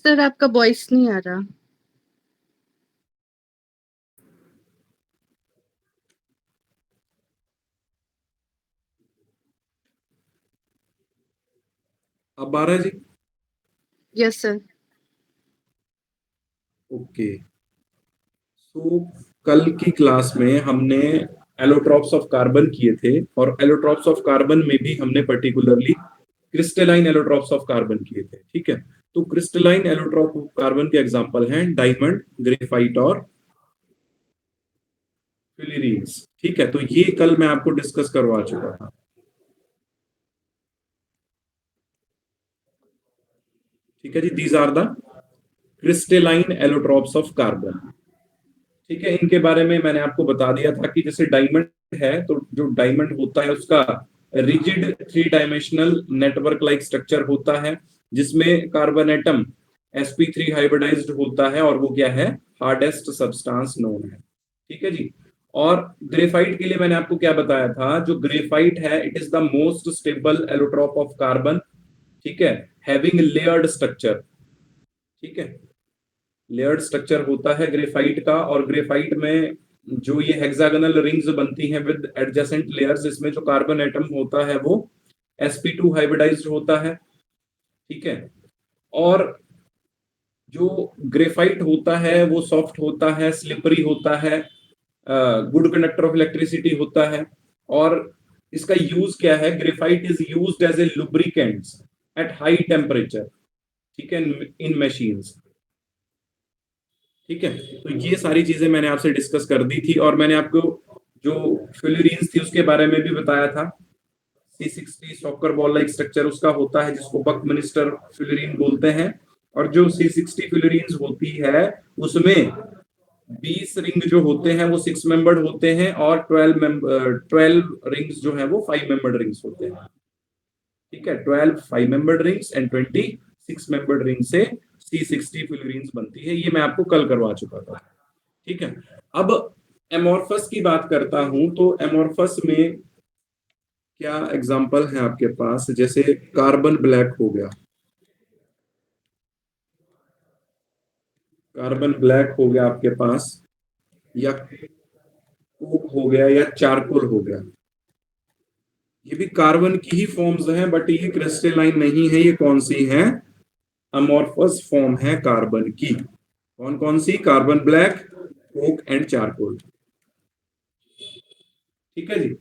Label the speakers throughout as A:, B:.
A: Sir आपका voice नहीं आ रहा।
B: अब आ रहा है जी?
A: Yes sir.
B: ओके। सो कल की क्लास में हमने एलोट्रॉप्स ऑफ कार्बन किए थे, और एलोट्रॉप्स ऑफ कार्बन में भी हमने particularly crystalline allotropes of carbon किए थे। ठीक है, तो क्रिस्टलाइन एलोट्रॉप ऑफ कार्बन के एग्जांपल हैं डायमंड, ग्रेफाइट और फ्यूलरीन्स। ठीक है, तो ये कल मैं आपको डिस्कस करवा चुका था। ठीक है जी, these are the crystalline allotropes of carbon. ठीक है, इनके बारे में मैंने आपको बता दिया था कि जैसे डायमंड है, तो जो डायमंड होता है उसका rigid three dimensional network like structure होता है, जिसमें कार्बन एटम sp3 हाइब्रिडाइज्ड होता है, और वो क्या है, हार्डेस्ट सब्सटेंस नोन है। ठीक है जी। और ग्रेफाइट के लिए मैंने आपको क्या बताया था, जो ग्रेफाइट है it is the most stable allotrope of carbon. ठीक है, हैविंग लेयर्ड स्ट्रक्चर। ठीक है, लेयर्ड स्ट्रक्चर होता है ग्रेफाइट का, और ग्रेफाइट में जो ये हेक्सागोनल रिंग्स बनती हैं विद एडजेसेंट लेयर्स, इसमें जो कार्बन एटम होता है वो sp2 हाइब्रिडाइज्ड होता है। ठीक है, और जो ग्रेफाइट होता है वो सॉफ्ट होता है, स्लिपरी होता है, गुड कंडक्टर ऑफ इलेक्ट्रिसिटी होता है। और इसका यूज क्या है, graphite is used as a lubricants at high temperature. ठीक है, इन मशीन्स। ठीक है, तो ये सारी चीजें मैंने आपसे डिस्कस कर दी थी, और मैंने आपको जो फ्यूलरीन्स थी उसके बारे में भी बताया था। C60 soccer ball like structure उसका होता है, जिसको बकमिनिस्टर फ्यूलरीन बोलते हैं। और जो C60 फ्यूलरीन्स होती है उसमें 20 रिंग जो होते हैं वो 6 मेंबर्ड होते हैं, और 12 रिंग्स जो है वो 5 मेंबर्ड रिंग्स होते हैं। ठीक है, 12 5 membered rings and 20 6 membered ring से C60 फ्यूलरीन्स बनती है। ये मैं आपको कल करवा चुका था। ठीक है, अब एमोर्फस की बात करता हूं, तो एमोर्फस में क्या एग्जांपल है आपके पास, जैसे कार्बन ब्लैक हो गया, कार्बन ब्लैक हो गया आपके पास, या कोक हो गया, या चारकोल हो गया। ये भी कार्बन की ही फॉर्म्स हैं, बट ये क्रिस्टलाइन नहीं है। ये कौन सी है, अमोर्फस फॉर्म है कार्बन की। कौन कौन सी, carbon black, coke and charcoal. ठीक है जी।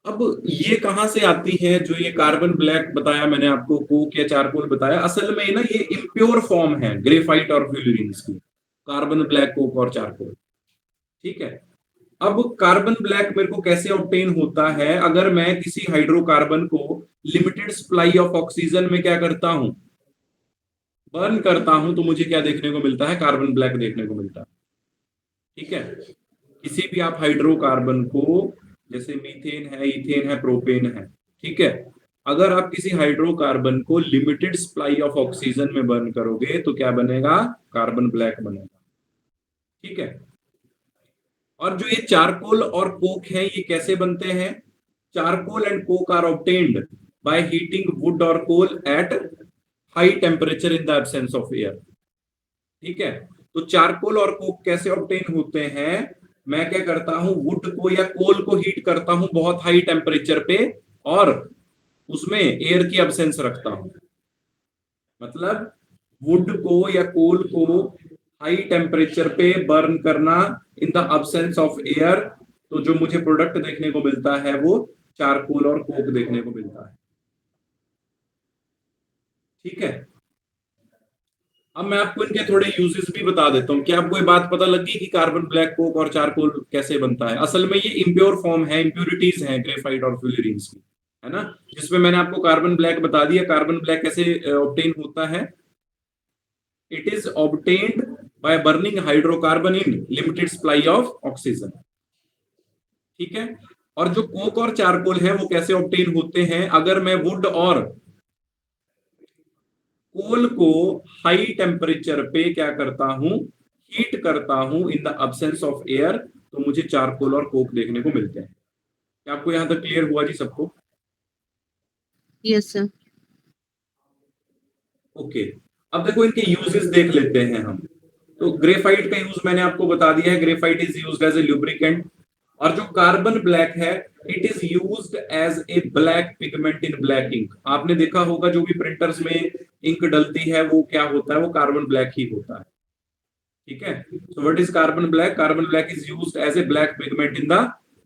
B: अब ये कहां से आती है, जो ये कार्बन ब्लैक बताया मैंने आपको, कोक या चारकोल बताया, असल में ना ये इम्प्योर फॉर्म है ग्रेफाइट और फ्यूलरीन्स की, कार्बन ब्लैक, कोक और चारकोल। ठीक है, अब कार्बन ब्लैक मेरे को कैसे ऑब्टेन होता है, अगर मैं किसी हाइड्रोकार्बन को लिमिटेड सप्लाई ऑफ ऑक्सीजन में क्या करता हूं, बर्न करता हूं, तो मुझे क्या देखने को मिलता है, कार्बन ब्लैक देखने को मिलता है। ठीक है, किसी भी आप हाइड्रोकार्बन को, जैसे मीथेन है, इथेन है, प्रोपेन है, ठीक है, अगर आप किसी हाइड्रोकार्बन को लिमिटेड सप्लाई ऑफ ऑक्सीजन में बर्न करोगे तो क्या बनेगा, कार्बन ब्लैक बनेगा। ठीक है, और जो ये चारकोल और कोक है ये कैसे बनते हैं, charcoal and coke are obtained by heating wood और coal at high temperature in the absence of air. ठीक है, तो चारकोल और कोक कैसे ऑब्टेन होते हैं, मैं क्या करता हूं, वुड को या कोल को हीट करता हूं बहुत हाई टेम्परेचर पे, और उसमें एयर की एब्सेंस रखता हूं। मतलब वुड को या कोल को हाई टेम्परेचर पे बर्न करना इन द एब्सेंस ऑफ एयर, तो जो मुझे प्रोडक्ट देखने को मिलता है वो चारकोल और कोक देखने को मिलता है। ठीक है, अब मैं आपको इनके थोड़े यूजेस भी बता देता हूँ। क्या आपको ये बात पता लगी कि कार्बन ब्लैक, कोक और चारकोल कैसे बनता है, असल में ये इम्प्योर फॉर्म है, इम्प्योरिटीज हैं ग्रेफाइट और फ्यूलरीन्स की, है ना, जिसमें मैंने आपको कार्बन ब्लैक बता दिया। कार्बन ब्लैक कैसे ऑब्टेन होता है, it is obtained by burning hydrocarbon in limited supply of oxygen. ठीक है, और जो कोक और चारकोल है वो कैसे ऑब्टेन होते हैं? अगर मैं वुड और कोल को हाई टेम्परेचर पे क्या करता हूं, हीट करता हूं in the absence of air, तो मुझे चारकोल और कोक देखने को मिलते हैं। क्या आपको यहां तक क्लियर हुआ जी सबको?
A: Yes sir.
B: ओके, अब देखो इनके यूजेस देख लेते हैं हम। तो ग्रेफाइट का यूज मैंने आपको बता दिया है, graphite is used as a lubricant. और जो कार्बन ब्लैक है, it is used as a black pigment in black ink. आपने देखा होगा जो भी प्रिंटर्स में इंक डलती है वो क्या होता है, वो कार्बन ब्लैक ही होता है। ठीक है, so what is carbon black? Carbon black is used as a black pigment in the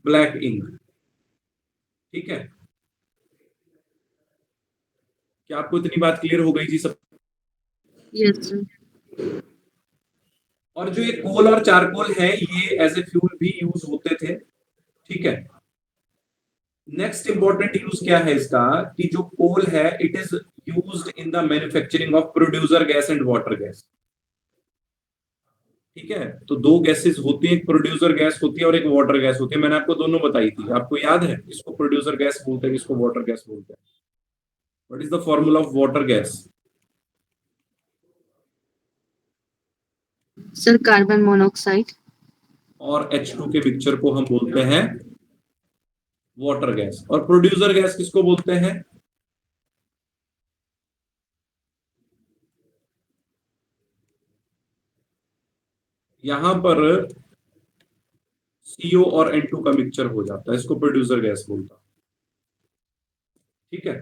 B: black ink. ठीक है, क्या आपको इतनी बात क्लियर हो गई जी सब?
A: Yes sir.
B: और जो ये कोल और चारकोल है, ये एज ए फ्यूल भी यूज होते थे। ठीक है, नेक्स्ट इंपॉर्टेंट यूज क्या है इसका, कि जो कोल है it is used in the manufacturing of producer gas and water gas. ठीक है, तो दो गैसेस होती है, एक प्रोड्यूसर गैस होती है और एक वाटर गैस होती है। मैंने आपको दोनों बताई थी, आपको याद है? इसको प्रोड्यूसर गैस बोलते हैं, इसको वाटर गैस बोलते हैं। What is the formula of water gas?
A: Sir carbon monoxide.
B: और H2 के मिक्सचर को हम बोलते हैं वाटर गैस। और प्रोड्यूसर गैस किसको बोलते हैं? यहां पर CO और N2 का मिक्सचर हो जाता है, इसको प्रोड्यूसर गैस बोलता है। ठीक है,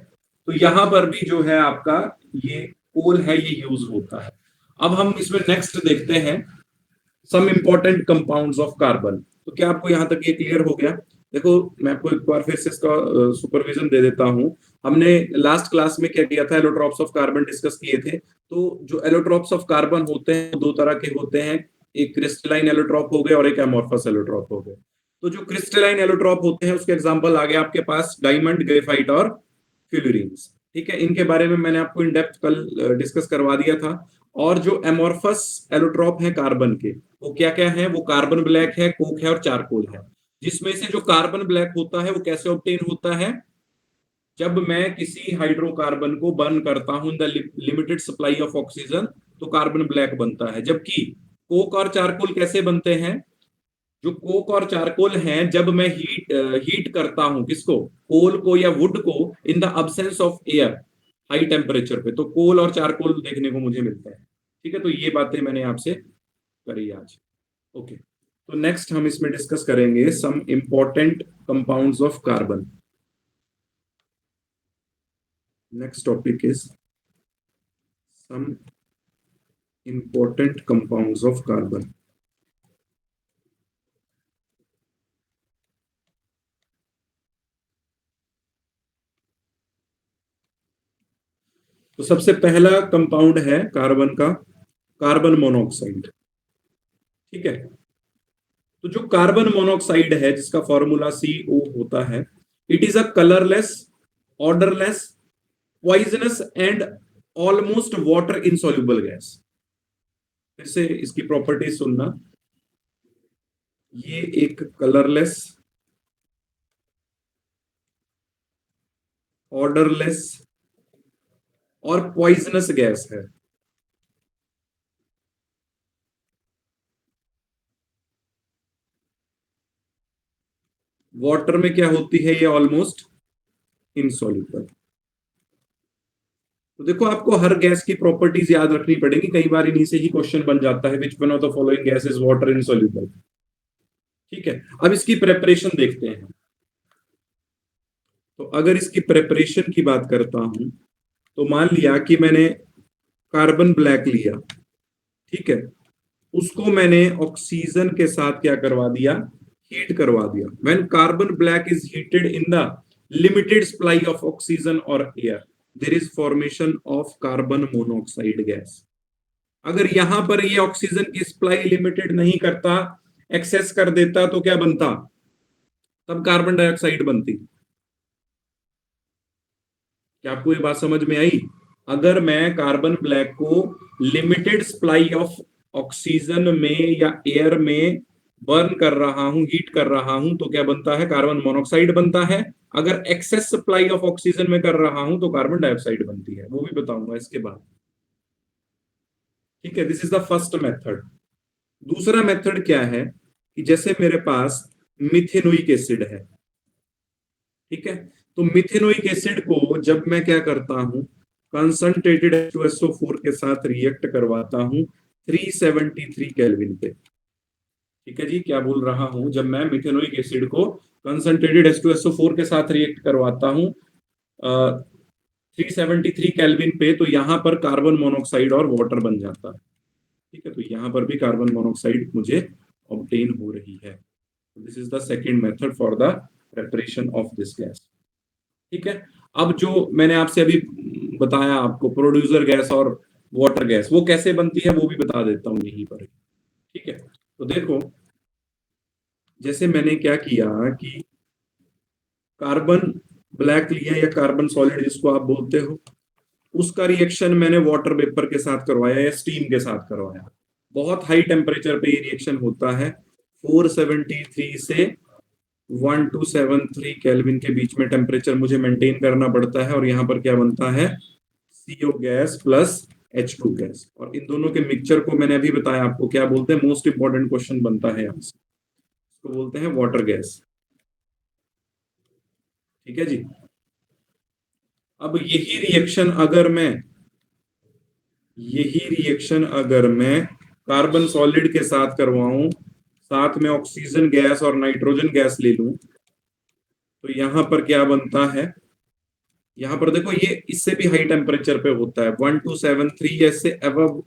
B: तो यहां पर भी जो है आपका ये कोल है, ये यूज होता है। अब हम इसमें नेक्स्ट देखते हैं some important compounds of carbon. तो क्या आपको यहां तक ये क्लियर हो गया? देखो, मैं आपको एक बार फिर से इसका सुपरविजन दे देता हूं। हमने लास्ट क्लास में क्या किया था, एलोट्रॉप्स ऑफ कार्बन डिस्कस किए थे। तो जो एलोट्रॉप्स ऑफ कार्बन होते हैं दो तरह के होते हैं, एक क्रिस्टलाइन एलोट्रॉप हो गए और एक एमोर्फस एलोट्रॉप हो गए। तो जो क्रिस्टलाइन एलोट्रॉप होते हैं उसके एग्जांपल आ गए आपके पास डायमंड, ग्रेफाइट और फ्यूलुरीन्स। ठीक है, इनके बारे में मैंने आपको इन डेप्थ कल डिस्कस करवा दिया था। और जो एमोर्फस एलोट्रॉप है कार्बन के, वो क्या क्या है? वो कार्बन ब्लैक है, कोक है और चारकोल है। जिसमें से जो कार्बन ब्लैक होता है वो कैसे ऑब्टेन होता है? जब मैं किसी हाइड्रोकार्बन को बर्न करता हूं इन the limited supply of oxygen, तो कार्बन ब्लैक बनता है। जबकि कोक और चारकोल कैसे बनते हैं? जो कोक और चारकोल हैं, जब मैं हीट करता हूं किसको, कोल को या वुड को, in the absence of air, high temperature पे, तो कोल और चारकोल देखने को मुझे मिलता है। ठीक है, तो ये बातें मैंने आपसे करी आज। ओके, तो नेक्स्ट हम इसमें डिस्कस करेंगे some important compounds of carbon. Next topic is some important compounds of carbon. तो सबसे पहला कंपाउंड है कार्बन का, कार्बन मोनोऑक्साइड। ठीक है, तो जो कार्बन मोनोऑक्साइड है जिसका फॉर्मूला CO होता है, it is a colourless, odourless, poisonous and almost water insoluble gas. फिर से इसकी प्रॉपर्टीज सुनना, ये एक कलरलेस, ऑर्डरलेस और पॉइजनस गैस है। वाटर में क्या होती है? ये ऑलमोस्ट इनसॉल्युबल। तो देखो, आपको हर गैस की प्रॉपर्टीज याद रखनी पड़ेगी, कई बार इन्हीं से ही क्वेश्चन बन जाता है, which one of the following gas is water insoluble. ठीक है, अब इसकी प्रेपरेशन देखते हैं। तो अगर इसकी प्रेपरेशन की बात करता हूं, तो मान लिया कि मैंने कार्बन ब्लैक लिया। ठीक है, उसको मैंने ऑक्सीजन के साथ क्या करवा दिया, हीट करवा दिया। When carbon black is heated in the limited supply of oxygen और air, there is formation of carbon monoxide gas. अगर यहां पर ये ऑक्सीजन की सप्लाई लिमिटेड नहीं करता, एक्सेस कर देता, तो क्या बनता? तब कार्बन डाइऑक्साइड बनती। क्या आपको ये बात समझ में आई? अगर मैं कार्बन ब्लैक को लिमिटेड सप्लाई ऑफ ऑक्सीजन में या एयर में बर्न कर रहा हूं, हीट कर रहा हूं, तो क्या बनता है? कार्बन मोनोऑक्साइड बनता है। अगर एक्सेस सप्लाई ऑफ ऑक्सीजन में कर रहा हूं तो कार्बन डाइऑक्साइड बनती है, वो भी बताऊंगा इसके बाद। ठीक है, this is the first method. दूसरा मेथड क्या है कि जैसे मेरे पास मिथेनोइक एसिड है, ठीक है, तो मिथेनोइक एसिड को जब मैं क्या करता हूं, कंसंट्रेटेड H2SO4 के साथ रिएक्ट करवाता हूं 373 केल्विन पे। ठीक है जी, क्या बोल रहा हूं, जब मैं मिथेनोइक एसिड को कंसंट्रेटेड H2SO4 के साथ रिएक्ट करवाता हूं 373 केल्विन पे, तो यहां पर कार्बन मोनोऑक्साइड और वाटर बन जाता है। ठीक है, तो यहां पर भी कार्बन मोनोऑक्साइड मुझे ऑब्टेन हो रही है। This is the second method for the preparation of this gas. ठीक है, अब जो मैंने आपसे अभी बताया आपको प्रोड्यूसर गैस और वाटर गैस, वो कैसे बनती है वो भी बता देता हूं यहीं पर। ठीक है, तो देखो, जैसे मैंने क्या किया कि कार्बन ब्लैक लिया या कार्बन सॉलिड जिसको आप बोलते हो, उसका रिएक्शन मैंने वाटर वेपर के साथ करवाया या स्टीम के साथ करवाया। बहुत हाई टेम्परेचर पे ये रिएक्शन होता है, 473 से 1273 केल्विन के बीच में टेम्परेचर मुझे मेंटेन करना पड़ता है। और यहाँ पर क्या बनता है? CO gas plus H2 gas. और इन दोनों के मिक्सचर को मैंने अभी बताया आपको क्या बोलते हैं, मोस्ट इंपॉर्टेंट क्वेश्चन बनता है यहाँ से, इसको बोलते हैं वाटर गैस। ठीक है जी, अब यही रिएक्शन अगर मैं कार्बन सॉलिड के साथ करवाऊं, साथ में ऑक्सीजन गैस और नाइट्रोजन गैस ले लूं, तो यहां पर क्या बनता है? यहां पर देखो, ये इससे भी हाई टेम्परेचर पे होता है, 1273 या इससे अबव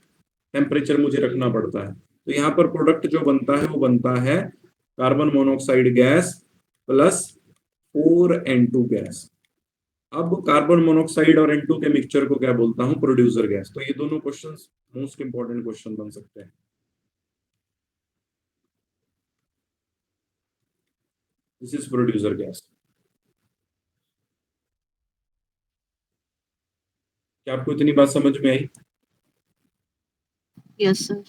B: टेम्परेचर मुझे रखना पड़ता है। तो यहाँ पर प्रोडक्ट जो बनता है वो बनता है carbon monoxide gas plus 4N2 gas. अब कार्बन मोनोऑक्साइड और N2 के मिक्सचर को क्या बोलता हूं? Producer gas. तो ये दोनों क्वेश्चंस मोस्ट इंपॉर्टेंट क्वेश्चन बन सकते हैं। This is producer gas. क्या आपको इतनी बात समझ में आई?
A: Yes sir.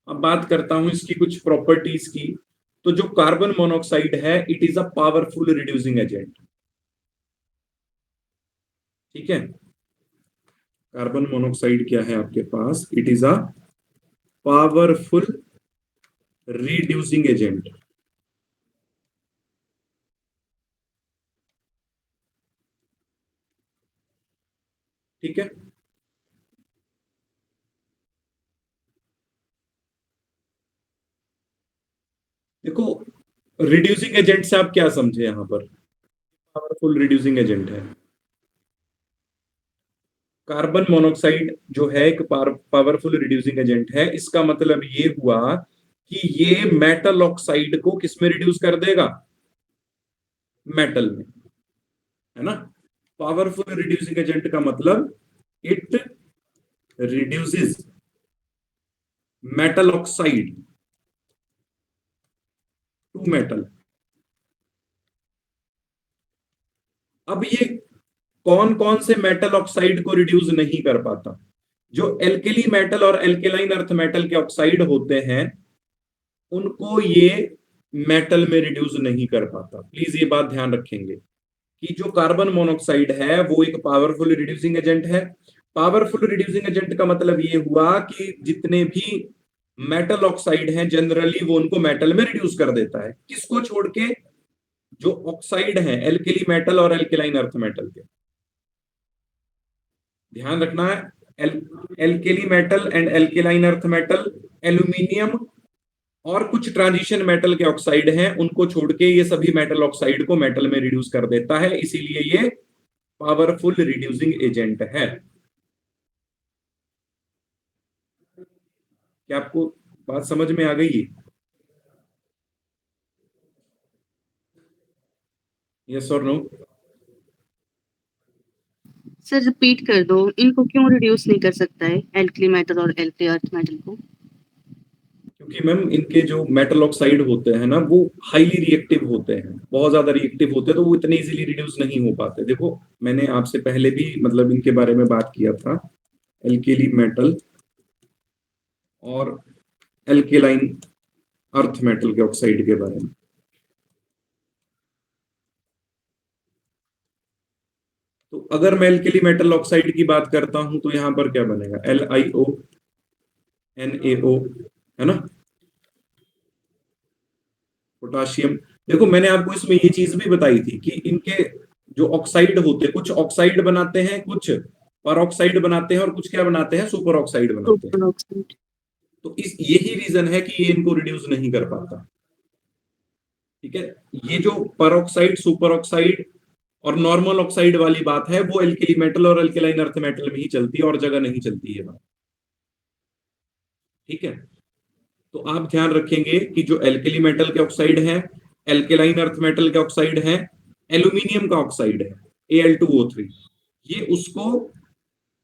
B: अब बात करता हूं इसकी कुछ प्रॉपर्टीज की। तो जो कार्बन मोनोऑक्साइड है, it is a powerful reducing agent. ठीक है, कार्बन मोनोऑक्साइड क्या है आपके पास? It is a powerful reducing agent. ठीक है, देखो, रिड्यूसिंग एजेंट से आप क्या समझे? यहां पर पावरफुल रिड्यूसिंग एजेंट है। कार्बन मोनोऑक्साइड जो है एक पावरफुल रिड्यूसिंग एजेंट है। इसका मतलब ये हुआ कि ये मेटल ऑक्साइड को किस में रिड्यूस कर देगा? मेटल में, है ना? पावरफुल रिड्यूसिंग एजेंट का मतलब it reduces metal oxide to metal. अब ये कौन कौन से मेटल ऑक्साइड को रिड्यूस नहीं कर पाता? जो एल्केली मेटल और एल्केलाइन अर्थ मेटल के ऑक्साइड होते हैं, उनको ये मेटल में रिड्यूस नहीं कर पाता। प्लीज ये बात ध्यान रखेंगे कि जो कार्बन मोनोऑक्साइड है वो एक पावरफुल रिड्यूसिंग एजेंट है। पावरफुल रिड्यूसिंग एजेंट का मतलब ये हुआ कि जितने भी मेटल ऑक्साइड हैं जनरली वो उनको मेटल में रिड्यूस कर देता है। किसको छोड़ के? जो ऑक्साइड है एल्केली मेटल और एल्केलाइन अर्थ मेटल के। ध्यान रखना है, alkali metal and alkaline earth metal, aluminium और कुछ ट्रांजिशन मेटल के ऑक्साइड हैं, उनको छोड़ के ये सभी मेटल ऑक्साइड को मेटल में रिड्यूस कर देता है। इसीलिए ये पावरफुल रिड्यूसिंग एजेंट है। क्या आपको बात समझ में आ गई? यस और नो?
A: सर रिपीट कर दो, इनको क्यों रिड्यूस नहीं कर सकता है एल्कली मेटल और एल्कली अर्थ मेटल को?
B: क्योंकि मैम इनके जो मेटल ऑक्साइड होते हैं ना, वो हाईली रिएक्टिव होते हैं, बहुत ज्यादा रिएक्टिव होते हैं, तो वो इतने इजीली रिड्यूस नहीं हो पाते। देखो, मैंने आपसे पहले भी मतलब इनके बारे में बात किया था। एल्केली मेटल और एल्केलाइन अर्थ मेटल के ऑक्साइड के बारे में। तो अगर मैं एल्केली मेटल ऑक्साइड की बात करता हूं तो यहां पर क्या बनेगा, LiO, NaO, है ना, पोटाशियम। देखो मैंने आपको इसमें ये चीज भी बताई थी कि इनके जो ऑक्साइड होते हैं, कुछ ऑक्साइड बनाते हैं, कुछ परऑक्साइड बनाते हैं, और कुछ क्या बनाते हैं, सुपर ऑक्साइड बनाते हैं।
A: Super oxide.
B: तो इस यही रीजन है कि ये इनको रिड्यूस नहीं कर पाता। ठीक है, ये जो परऑक्साइड, सुपर ऑक्साइड और नॉर्मल ऑक्साइड वाली बात है, वो एल्केली मेटल और एल्केलाइन अर्थ मेटल में ही चलती है, और जगह नहीं चलती है बात। ठीक है, तो आप ध्यान रखेंगे कि जो एल्केली मेटल के ऑक्साइड है, एल्केलाइन अर्थ मेटल के ऑक्साइड है, एल्यूमिनियम का ऑक्साइड है Al2O3, ये उसको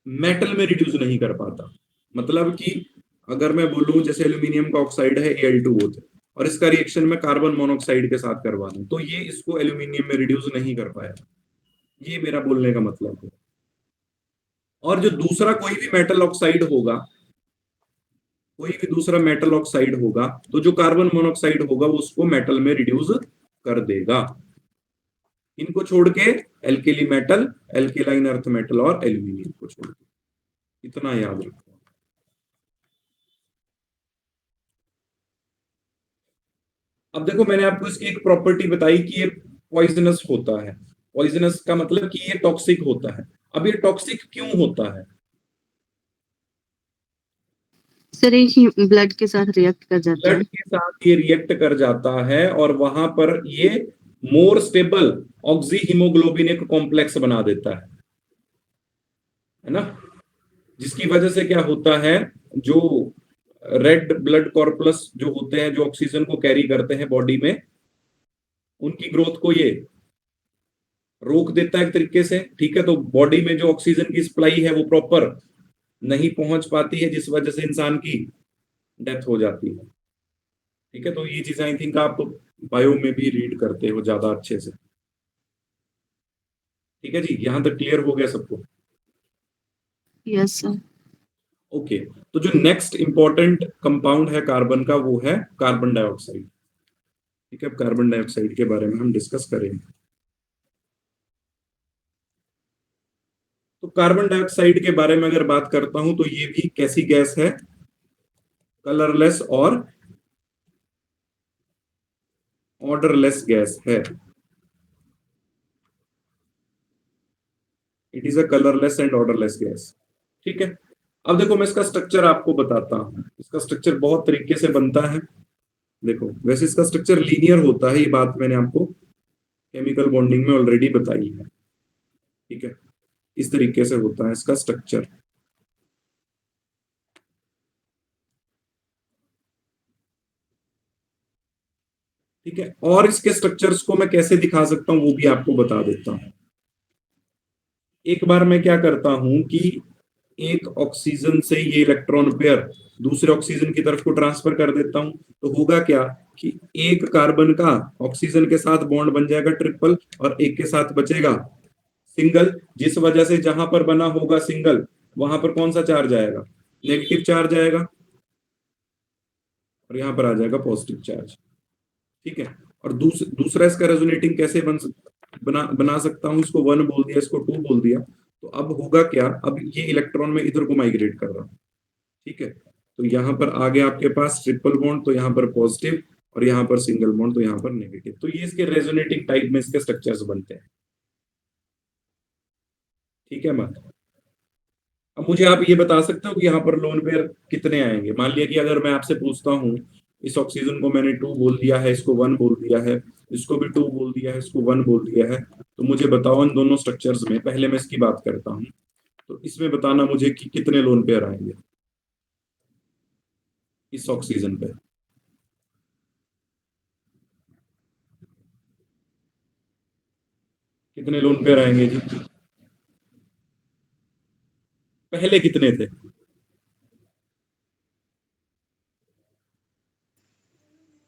B: मेटल में रिड्यूस नहीं कर पाता। मतलब कि अगर मैं बोलूं जैसे एल्यूमिनियम का ऑक्साइड है Al2O3, और इसका रिएक्शन मैं कार्बन मोनोऑक्साइड के साथ करवा दूं, तो ये इसको एल्यूमिनियम में रिड्यूस नहीं कर पाया। ये मेरा बोलने का मतलब है। और जो दूसरा कोई भी मेटल ऑक्साइड होगा, कोई भी दूसरा मेटल ऑक्साइड होगा, तो जो कार्बन मोनोऑक्साइड होगा वो उसको मेटल में रिड्यूस कर देगा। इनको छोड़ के alkali metal, alkaline earth metal और एल्यूमिनियम को छोड़ के, इतना याद रखो। अब देखो मैंने आपको इसकी एक प्रॉपर्टी बताई कि ये पॉइजनस होता है। पॉइजनस का मतलब कि ये टॉक्सिक होता है। अब ये टॉक्सिक क्यों होता है?
A: सर ये ब्लड के साथ रिएक्ट कर जाता
B: ब्लड
A: है।
B: के साथ ये रिएक्ट कर जाता है, और वहां पर ये मोर स्टेबल ऑक्सी हीमोग्लोबिन एक कॉम्प्लेक्स बना देता है ना, जिसकी वजह से क्या होता है, जो रेड ब्लड कॉर्पस जो होते हैं, जो ऑक्सीजन को कैरी करते हैं बॉडी में, उनकी ग्रोथ को ये रोक देता है एक तरीके से। ठीक है, तो बॉडी में जो ऑक्सीजन की सप्लाई है वो प्रॉपर नहीं पहुंच पाती है, जिस वजह से इंसान की डेथ हो जाती है। ठीक है, तो ये चीजें आई थिंक आप बायो में भी रीड करते हो ज्यादा अच्छे से। ठीक है जी, यहां तक क्लियर हो गया सबको?
A: Yes sir.
B: ओके, तो जो नेक्स्ट इंपॉर्टेंट कंपाउंड है कार्बन का, वो है कार्बन डाइऑक्साइड। ठीक है, अब कार्बन डाइऑक्साइड के बारे में हम डिस्कस करेंगे। तो कार्बन डाइऑक्साइड के बारे में अगर बात करता हूं, तो ये भी कैसी गैस है, कलरलेस और ऑर्डरलेस गैस है। It is a colourless and odourless gas. ठीक है, अब देखो मैं इसका स्ट्रक्चर आपको बताता हूं। इसका स्ट्रक्चर बहुत तरीके से बनता है। देखो वैसे इसका स्ट्रक्चर लीनियर होता है, ये बात मैंने आपको केमिकल बॉन्डिंग में ऑलरेडी बताई है। ठीक है, इस तरीके से होता है इसका स्ट्रक्चर। ठीक है, और इसके स्ट्रक्चर्स को मैं कैसे दिखा सकता हूं वो भी आपको बता देता हूं। एक बार मैं क्या करता हूं कि एक ऑक्सीजन से ये इलेक्ट्रॉन पेयर दूसरे ऑक्सीजन की तरफ को ट्रांसफर कर देता हूं, तो होगा क्या कि एक कार्बन का ऑक्सीजन के साथ बॉन्ड बन जाएगा ट्रिपल, और एक के साथ बचेगा सिंगल, जिस वजह से जहां पर बना होगा सिंगल, वहां पर कौन सा चार्ज आएगा, नेगेटिव चार्ज आएगा, और यहां पर आ जाएगा पॉजिटिव चार्ज। ठीक है, और दूसरा इसका रेजोनेटिंग कैसे बना सकता हूं, इसको 1 बोल दिया, इसको 2 बोल दिया, तो अब होगा क्या, अब ये इलेक्ट्रॉन में इधर को माइग्रेट कर रहा हूं। ठीक है, तो यहां पर आ गया आपके पास ट्रिपल बॉन्ड, तो यहां पर पॉजिटिव, और यहां पर सिंगल बॉन्ड, तो यहां पर नेगेटिव। तो ये इसके रेजोनेटिंग टाइप में इसके स्ट्रक्चर्स बनते हैं। ठीक है बात। अब मुझे आप ये बता सकते हो कि यहाँ पर लोन पेयर कितने आएंगे? मान लिया कि अगर मैं आपसे पूछता हूँ, इस ऑक्सीजन को मैंने 2 बोल दिया है, इसको 1 बोल दिया है, इसको भी 2 बोल दिया है, इसको 1 बोल दिया है, तो मुझे बताओ इन दोनों स्ट्रक्चर्स में, पहले मैं इसकी बात करता हूँ, तो इसमें बताना मुझे कि कितने लोन पेयर आएंगे इस ऑक्सीजन पे। कितने लोन पेयर आएंगे जी? पहले कितने थे?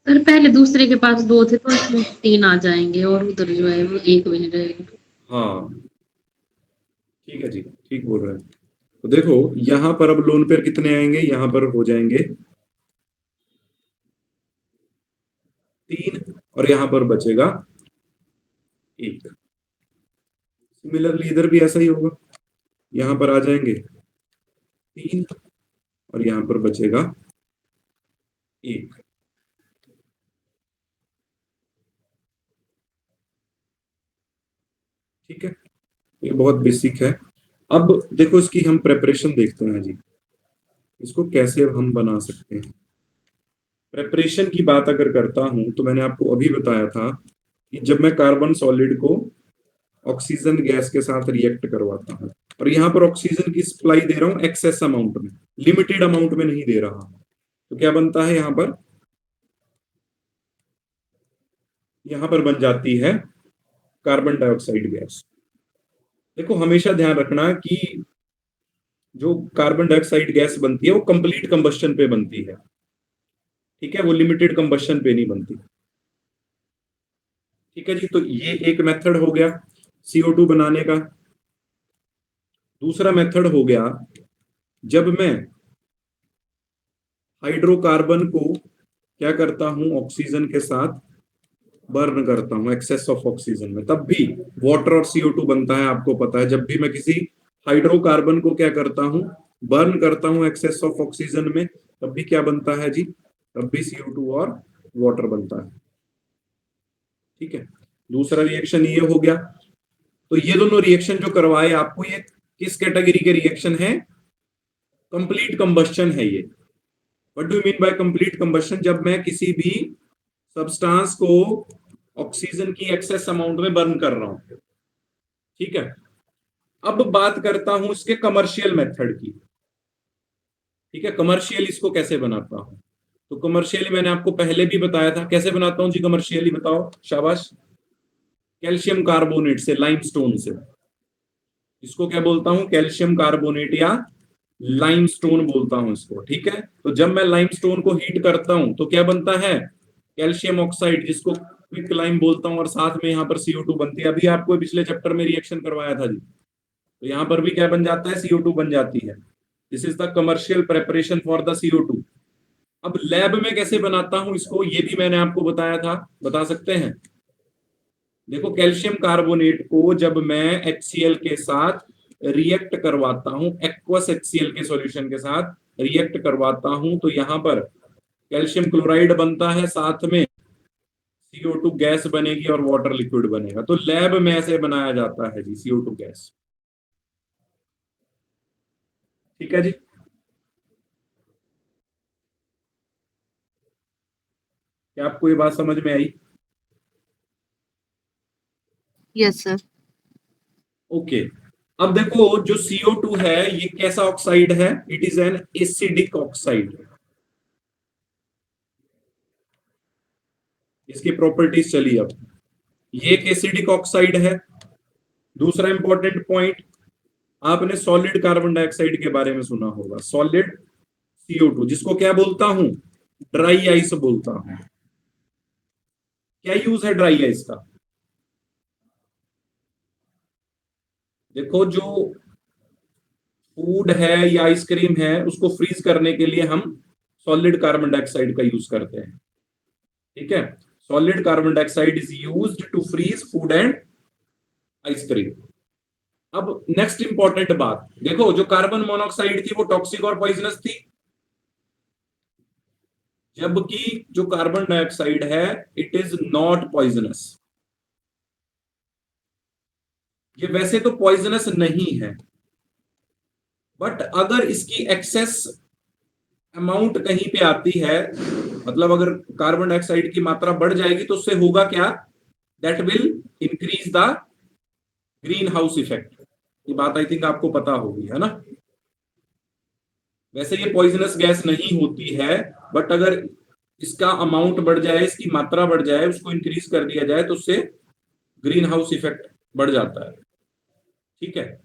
C: सर पहले दूसरे के पास 2 थे, तो इसमें 3 आ जाएंगे, और उधर जो है वो 1 भी नहीं रहेगा।
B: हाँ ठीक है जी, ठीक बोल रहे हैं। तो देखो यहां पर अब लोन पेयर कितने आएंगे, यहां पर हो जाएंगे 3 और यहां पर बचेगा 1। सिमिलरली इधर भी ऐसा ही होगा, यहां पर आ जाएंगे 3 और यहां पर बचेगा 1। ठीक है, ये बहुत बेसिक है। अब देखो इसकी हम प्रेपरेशन देखते हैं जी, इसको कैसे हम बना सकते हैं। प्रेपरेशन की बात अगर करता हूं तो मैंने आपको अभी बताया था कि जब मैं कार्बन सॉलिड को ऑक्सीजन गैस के साथ रिएक्ट करवाता हूं, और यहां पर ऑक्सीजन की सप्लाई दे रहा हूं एक्सेस अमाउंट में, लिमिटेड अमाउंट में नहीं दे रहा हूं, तो क्या बनता है यहां पर बन जाती है कार्बन डाइऑक्साइड गैस। देखो हमेशा ध्यान रखना कि जो कार्बन डाइऑक्साइड गैस बनती है वो कंप्लीट कंबस्शन पे बनती है, ठीक है, वो लिमिटेड कंबस्शन पे नहीं बनती। ठीक है जी, तो ये एक मेथड हो गया CO2 बनाने का। दूसरा मेथड हो गया जब मैं हाइड्रोकार्बन को क्या करता हूं, ऑक्सीजन के साथ बर्न करता हूं एक्सेस ऑफ ऑक्सीजन में, तब भी वाटर और CO2 बनता है। आपको पता है जब भी मैं किसी हाइड्रोकार्बन को क्या करता हूं, बर्न करता हूं एक्सेस ऑफ ऑक्सीजन में, तब भी क्या बनता है जी, तब भी CO2 और वाटर बनता है। ठीक है, दूसरा रिएक्शन ये हो गया। तो ये दोनों रिएक्शन जो करवाए आपको, ये किस कैटेगरी के रिएक्शन है, कंप्लीट कंबस्शन है ये। What do you mean by complete combustion, जब मैं किसी भी सब्सटेंस को ऑक्सीजन की एक्सेस अमाउंट में बर्न कर रहा हूं। ठीक है, अब बात करता हूं इसके कमर्शियल मेथड की। ठीक है, कमर्शियल इसको कैसे बनाता हूं, तो कमर्शियली मैंने आपको पहले भी बताया था कैसे बनाता हूं जी कमर्शियली, बताओ शाबाश। कैल्शियम कार्बोनेट से, लाइमस्टोन से, इसको क्या बोलता हूं, कैल्शियम कार्बोनेट या लाइमस्टोन बोलता हूं इसको। ठीक है, तो जब मैं लाइमस्टोन को हीट करता हूं तो क्या बनता है, कैल्शियम ऑक्साइड, जिसको क्विक लाइम बोलता हूं, और साथ में यहां पर CO2 बनती है। अभी आपको पिछले चैप्टर में रिएक्शन करवाया था जी, तो यहां पर भी क्या बन जाता है, CO2 बन जाती है। This is the commercial preparation for the CO2। अब लैब में कैसे बनाता हूं इसको, ये भी मैंने आपको बताया था, बता सकते हैं। देखो कैल्शियम कार्बोनेट को जब मैं HCl के साथ रिएक्ट करवाता हूं, एक्वस HCl के सॉल्यूशन के साथ रिएक्ट करवाता हूं, तो यहां पर कैल्शियम क्लोराइड बनता है, साथ में CO2 गैस बनेगी और वाटर लिक्विड बनेगा। तो लैब में ऐसे बनाया जाता है जी CO2 गैस। ठीक है जी, क्या आपको ये बात समझ में आई?
A: Yes sir.
B: ओके, अब देखो जो CO2 है ये कैसा ऑक्साइड है, it is an acidic oxide. इसकी प्रॉपर्टीज चलिए, अब ये एक एसिडिक ऑक्साइड है। दूसरा इंपॉर्टेंट पॉइंट, आपने सॉलिड कार्बन डाइऑक्साइड के बारे में सुना होगा, सॉलिड CO2, जिसको क्या बोलता हूं, ड्राई आइस बोलता हूं। क्या यूज है ड्राई आइस का, देखो जो फूड है या आइसक्रीम है उसको फ्रीज करने के लिए हम सॉलिड कार्बन डाइऑक्साइड का यूज करते हैं। ठीक है, solid carbon dioxide is used to freeze food and ice cream. अब नेक्स्ट इंपॉर्टेंट बात, देखो जो कार्बन मोनोऑक्साइड थी वो टॉक्सिक और पॉइजनस थी, जबकि जो कार्बन डाइऑक्साइड है इट इज नॉट पॉइजनस। ये वैसे तो पॉइजनस नहीं है, बट अगर इसकी एक्सेस अमाउंट कहीं पे आती है, मतलब अगर कार्बन डाइऑक्साइड की मात्रा बढ़ जाएगी तो उससे होगा क्या, that will increase the green house effect. ये बात आई थिंक आपको पता होगी, है ना। वैसे ये पॉइजनस गैस नहीं होती है, बट अगर इसका अमाउंट बढ़ जाए, इसकी मात्रा बढ़ जाए, उसको इंक्रीज कर दिया जाए तो उससे ग्रीन हाउस इफेक्ट बढ़ जाता है। ठीक है,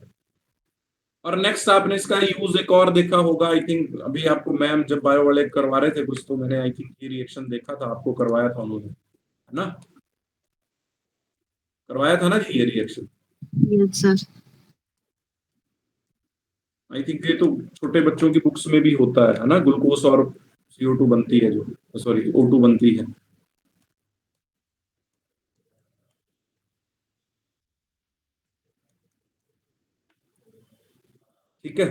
B: और नेक्स्ट आपने इसका यूज एक और देखा होगा, आई थिंक अभी आपको मैम जब बायो वाले करवा रहे थे कुछ, तो मैंने आई थिंक ये रिएक्शन देखा था, आपको करवाया था उन्होंने, है ना, करवाया था ना जी ये reaction.
A: Yes sir.
B: I think ये तो छोटे बच्चों की बुक्स में भी होता है ना, ग्लूकोज और CO2 बनती है, जो सॉरी O2 बनती है। ठीक है,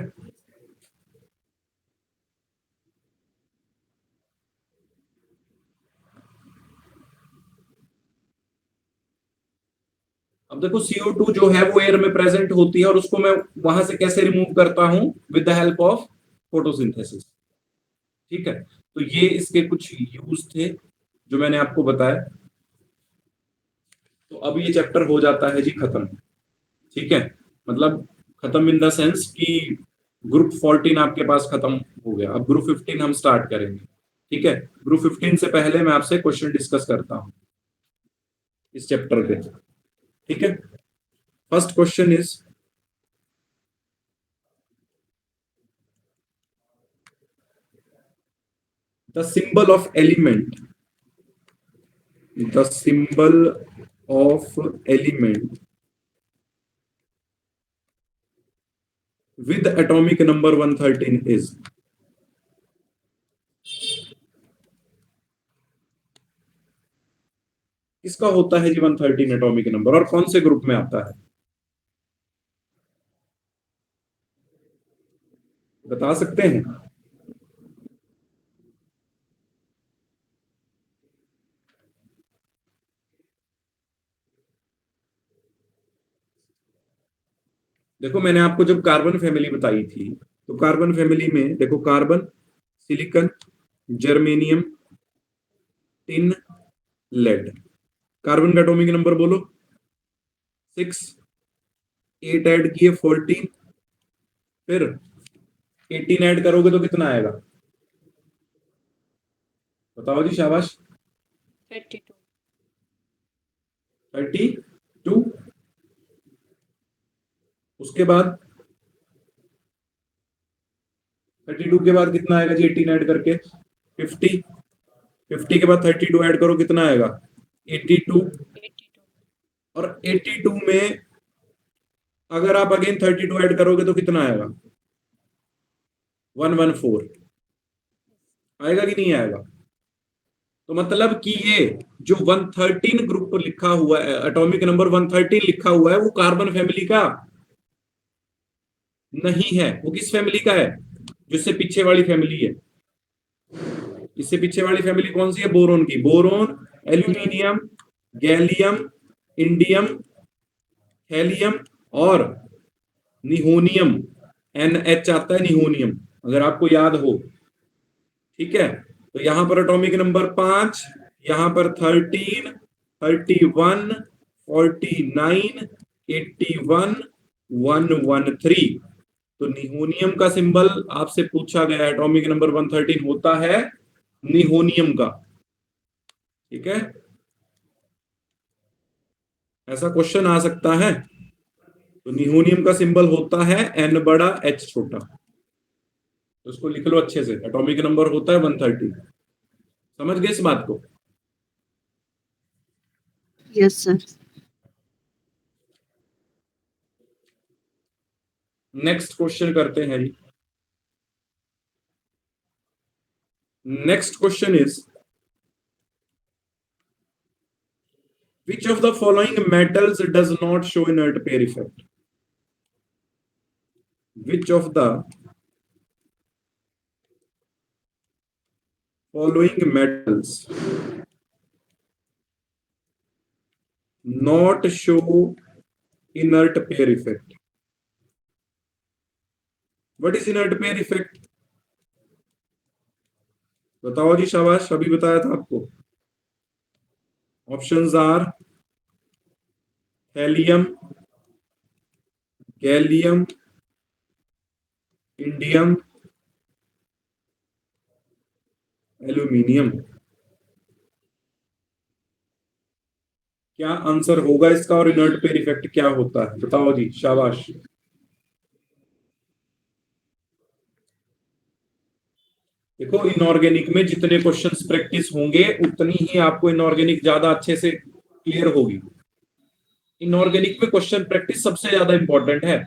B: अब देखो CO2 जो है वो एयर में प्रेजेंट होती है और उसको मैं वहां से कैसे रिमूव करता हूं, with the help of photosynthesis. ठीक है, तो ये इसके कुछ यूज थे जो मैंने आपको बताया। तो अब ये चैप्टर हो जाता है जी खत्म। ठीक है, मतलब खत्म इन द सेंस कि ग्रुप 14 आपके पास खत्म हो गया, अब ग्रुप 15 हम स्टार्ट करेंगे। ठीक है, ग्रुप 15 से पहले मैं आपसे क्वेश्चन डिस्कस करता हूं इस चैप्टर पे। ठीक है, first question is the symbol of element, the symbol of element with atomic number 113 is। किसका होता है जी 113 एटॉमिक नंबर और कौन से ग्रुप में आता है, बता सकते हैं? देखो मैंने आपको जब कार्बन फैमिली बताई थी, तो कार्बन फैमिली में देखो carbon, silicon, germanium, tin, lead. Carbon का एटॉमिक नंबर बोलो, 6, 8 ऐड किए 14, फिर 18 ऐड करोगे तो कितना आएगा, बताओ जी, शाबाश। 32। उसके बाद 32 के बाद कितना आएगा जी 18 ऐड करके, 50। 50 के बाद 32 ऐड करो, कितना आएगा 82। और 82 में अगर आप अगेन 32 ऐड करोगे तो कितना आएगा 114। आएगा कि नहीं आएगा? तो मतलब कि ये जो 113 ग्रुप पर लिखा हुआ है, एटॉमिक नंबर 113 लिखा हुआ है, वो कार्बन फैमिली का नहीं है। वो किस फैमिली का है, जिससे पीछे वाली फैमिली है। इससे पीछे वाली फैमिली कौन सी है, बोरोन की। Boron, aluminium, gallium, indium, helium और निहोनियम। NH आता है निहोनियम, अगर आपको याद हो। ठीक है, तो यहां पर एटॉमिक नंबर 5, यहां पर 13, 31, 49, 81, 113। तो निहोनियम का सिंबल आपसे पूछा गया, एटॉमिक नंबर 113 होता है निहोनियम का। ठीक है, ऐसा क्वेश्चन आ सकता है। तो निहोनियम का सिंबल होता है N बड़ा H छोटा, तो उसको लिख लो अच्छे से, एटॉमिक नंबर होता है 113। समझ गए इस बात को?
A: Yes sir.
B: नेक्स्ट क्वेश्चन करते हैं जी। Next question is which of the following metals does not show inert pair effect? Which of the following metals not show inert pair effect? What is inert pair effect? बताओ जी, शाबाश, अभी बताया था आपको। Options are helium, gallium, indium, aluminium. क्या answer होगा इसका, और इनर्ट पेयर इफेक्ट क्या होता है, बताओ जी, शाबाश। देखो इनऑर्गेनिक में जितने क्वेश्चंस प्रैक्टिस होंगे उतनी ही आपको इनऑर्गेनिक ज्यादा अच्छे से क्लियर होगी। इनऑर्गेनिक में क्वेश्चन प्रैक्टिस सबसे ज्यादा इंपॉर्टेंट है।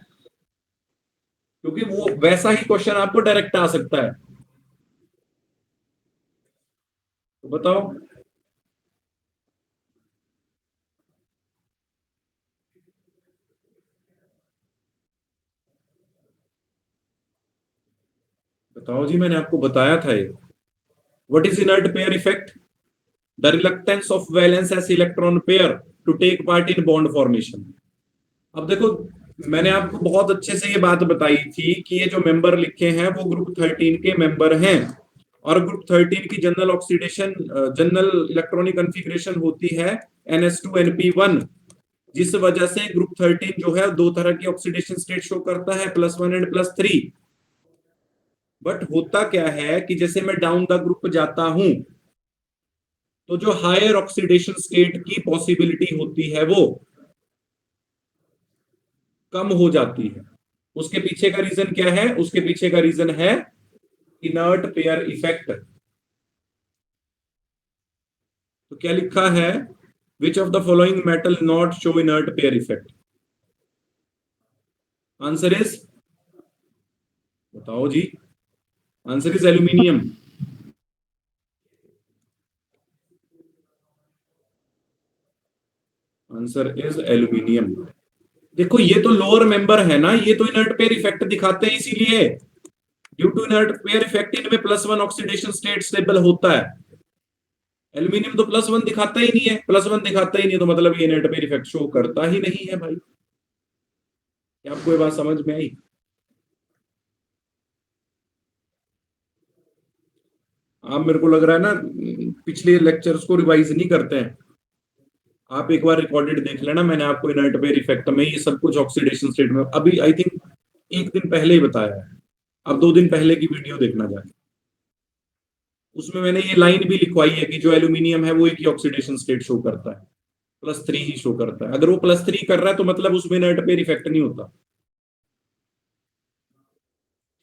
B: क्योंकि वो वैसा ही क्वेश्चन आपको डायरेक्ट आ सकता है। तो बताओ। बताओ जी, मैंने आपको बताया था ये। What is inert pair effect? The reluctance of valence s electron pair to take part in bond formation. अब देखो, मैंने आपको बहुत अच्छे से ये बात बताई थी कि ये जो मेंबर लिखे हैं वो ग्रुप 13 के मेंबर हैं, और ग्रुप 13 की general oxidation, general electronic configuration होती है NH2NP1, जिस वजह से ग्रुप 13 जो है दो तरह की ऑक्सीडेशन स्टेट शो करता है, +1 एंड +3। बट होता क्या है कि जैसे मैं डाउन द ग्रुप जाता हूं, तो जो हायर ऑक्सीडेशन स्टेट की पॉसिबिलिटी होती है वो कम हो जाती है। उसके पीछे का रीजन क्या है? उसके पीछे का रीजन है इनर्ट पेयर इफेक्ट। तो क्या लिखा है? Which of the following metal not show inert pair effect? Answer is, बताओ जी। Answer is aluminium. Answer is aluminium. देखो, ये तो लोअर मेंबर है ना, ये तो इनर्ट पेयर इफेक्ट दिखाते हैं, इसीलिए due to inert pair effect इनमें +1 ऑक्सीडेशन स्टेट स्टेबल होता है। एल्यूमिनियम तो +1 दिखाता ही नहीं है, +1 दिखाता ही नहीं, तो मतलब ये इनर्ट पेयर इफेक्ट शो करता ही नहीं है भाई। क्या आपको ये बात समझ में आई? आप, मेरे को लग रहा है ना, पिछले लेक्चर्स को रिवाइज नहीं करते हैं। आप एक बार रिकॉर्डेड देख लेना, मैंने आपको इनर्ट पेयर इफेक्ट में ये सब कुछ ऑक्सीडेशन स्टेट में अभी आई थिंक एक दिन पहले ही बताया है। अब 2 दिन पहले की वीडियो देखना जाके, उसमें मैंने ये लाइन भी लिखवाई है कि जो एल्यूमिनियम है वो एक ही ऑक्सीडेशन स्टेट शो करता है, +3 ही शो करता है। अगर वो +3 कर रहा है तो मतलब उसमें इनर्ट पेयर इफेक्ट नहीं होता।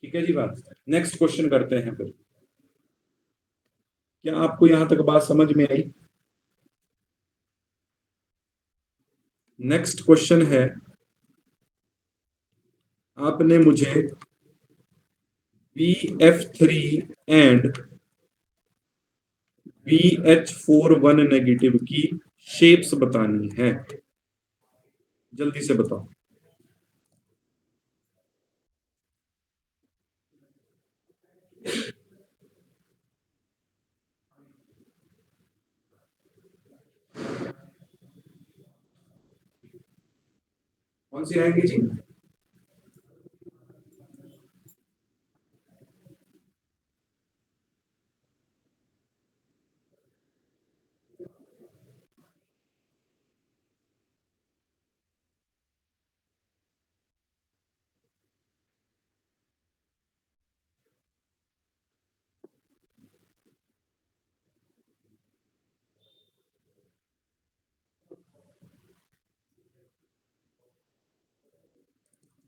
B: ठीक है जी बात। नेक्स्ट क्वेश्चन करते हैं फिर। क्या आपको यहां तक बात समझ में आई? नेक्स्ट क्वेश्चन है, आपने मुझे BF3 एंड BH41 नेगेटिव की शेप्स बतानी है। जल्दी से बताओ। कौन सी रहेंगी जी?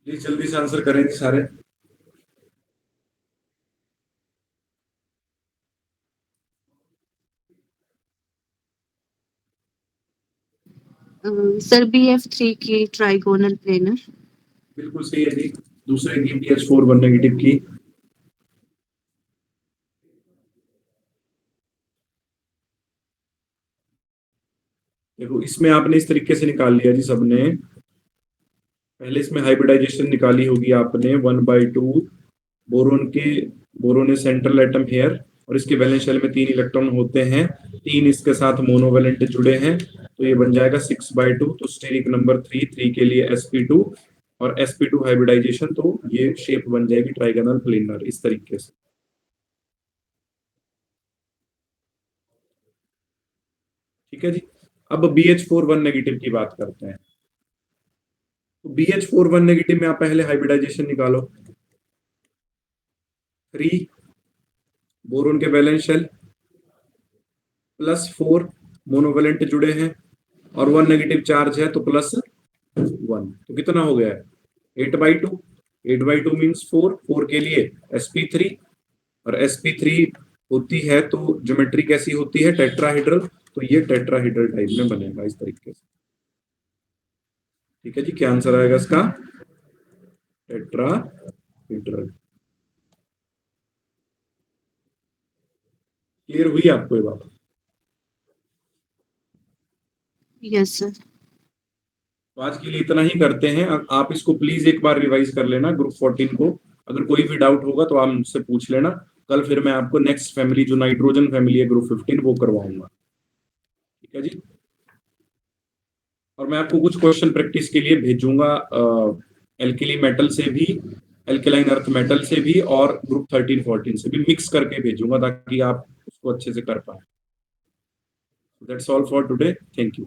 B: प्लीज जल्दी से आंसर करें जी सारे।
A: सर BF3 की ट्राइगोनल प्लेनर।
B: बिल्कुल सही है जी। दूसरे की BH41 नेगेटिव की। देखो, इसमें आपने इस तरीके से निकाल लिया जी सबने। पहले इसमें हाइब्रिडाइजेशन निकाली होगी आपने 1/2 बोरोन के, boron is central atom here, और इसके वैलेंस शेल में 3 इलेक्ट्रॉन होते हैं, 3 इसके साथ मोनोवेलेंट जुड़े हैं, तो ये बन जाएगा 6/2। तो स्टेरिक नंबर 3 के लिए sp2, और sp2 हाइब्रिडाइजेशन, तो ये शेप बन जाएगी ट्राइगोनल प्लेनर इस तरीके से। ठीक है जी। अब BH41 नेगेटिव की बात करते हैं। तो BH41 नेगेटिव में आप पहले हाइब्रिडाइजेशन निकालो। 3 बोरोन के वैलेंस शेल, +4 मोनोवेलेंट जुड़े हैं, और 1 नेगेटिव चार्ज है, तो +1, तो कितना हो गया है? 8/2। 8/2 मीन्स 4 के लिए sp3, और sp3 होती है तो ज्योमेट्री कैसी होती है? टेट्राहेड्रल, तो ये टेट्राहेड्रल टाइप में बनेगा इस तरीके से। ठीक है जी, क्या आंसर आएगा इसका? टेट्राहेड्रल। ड्रग। क्लियर हुई आपको ये बात?
A: Yes sir.
B: तो आज के लिए इतना ही करते हैं। आप इसको प्लीज एक बार रिवाइज कर लेना ग्रुप 14 को। अगर कोई भी डाउट होगा तो आप मुझसे पूछ लेना। कल फिर मैं आपको नेक्स्ट फैमिली जो नाइट्रोजन फैमिली है ग्रुप 15 वो करवाऊंगा। ठीक है जी। और मैं आपको कुछ क्वेश्चन प्रैक्टिस के लिए भेजूंगा एल्किली मेटल से भी, एल्केलाइन अर्थ मेटल से भी, और ग्रुप 13 14 से भी मिक्स करके भेजूंगा ताकि आप उसको अच्छे से कर पाए। That's all for today. Thank you.